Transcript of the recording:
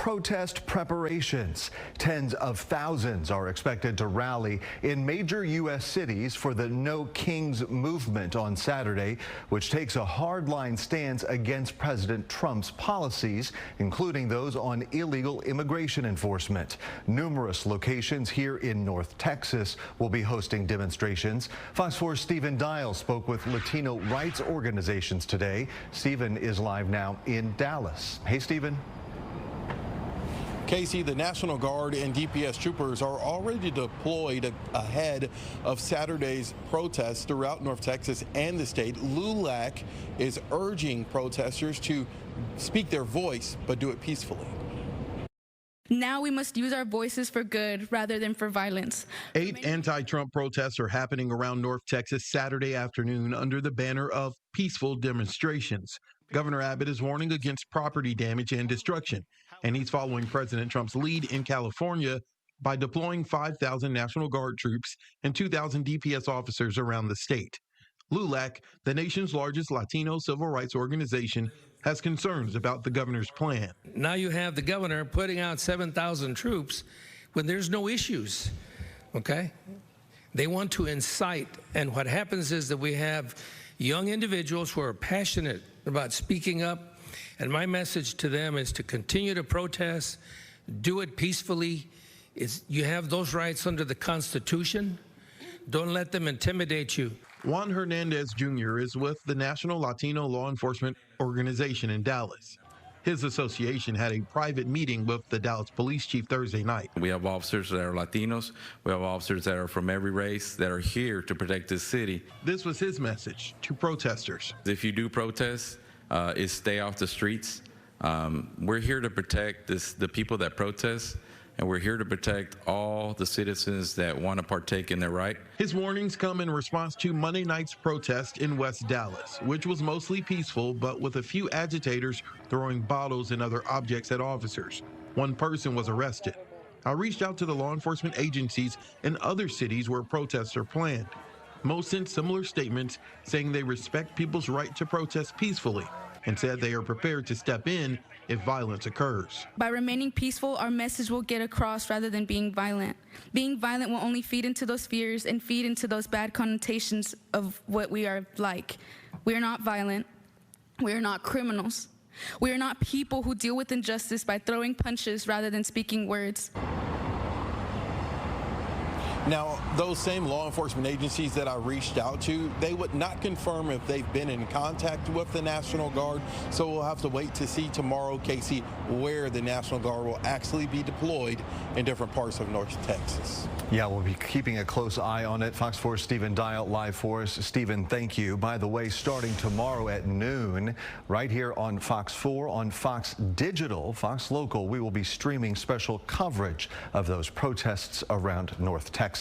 protest preparations. Tens of thousands are expected to rally in major U.S. cities for the No Kings movement on Saturday, which takes a hardline stance against President Trump's policies, including those on illegal immigration enforcement. Numerous locations here in North Texas will be hosting demonstrations. Fox 4's Stephen Dial spoke with Latino rights organizations today. Stephen is live now in Dallas. Hey, Stephen. Casey, the National Guard and DPS troopers are already deployed ahead of Saturday's protests throughout North Texas and the state. LULAC is urging protesters to speak their voice, but do it peacefully. Now we must use our voices for good rather than for violence. 8 anti-Trump protests are happening around North Texas Saturday afternoon under the banner of peaceful demonstrations. Governor Abbott is warning against property damage and destruction, and he's following President Trump's lead in California by deploying 5,000 National Guard troops and 2,000 DPS officers around the state. LULAC, the nation's largest Latino civil rights organization, has concerns about the governor's plan. Now you have the governor putting out 7,000 troops when there's no issues, okay? They want to incite, and what happens is that we have young individuals who are passionate about speaking up, and my message to them is to continue to protest, do it peacefully. You have those rights under the Constitution. Don't let them intimidate you. Juan Hernandez Jr. is with the National Latino Law Enforcement Organization in Dallas. His association had a private meeting with the Dallas police chief Thursday night. We have officers that are Latinos. We have officers that are from every race that are here to protect this city. This was his message to protesters. If you do protest, is stay off the streets. We're here to protect the people that protest, and we're here to protect all the citizens that want to partake in their right. His warnings come in response to Monday night's protest in West Dallas, which was mostly peaceful, but with a few agitators throwing bottles and other objects at officers. One person was arrested. I reached out to the law enforcement agencies in other cities where protests are planned. Most sent similar statements saying they respect people's right to protest peacefully and said they are prepared to step in if violence occurs. By remaining peaceful, our message will get across rather than being violent. Being violent will only feed into those fears and feed into those bad connotations of what we are like. We are not violent. We are not criminals. We are not people who deal with injustice by throwing punches rather than speaking words. Now, those same law enforcement agencies that I reached out to, they would not confirm if they've been in contact with the National Guard, so we'll have to wait to see tomorrow, Casey, where the National Guard will actually be deployed in different parts of North Texas. Yeah, we'll be keeping a close eye on it. Fox 4's Stephen Dial live for us. Stephen, thank you. By the way, starting tomorrow at noon, right here on Fox 4, on Fox Digital, Fox Local, we will be streaming special coverage of those protests around North Texas.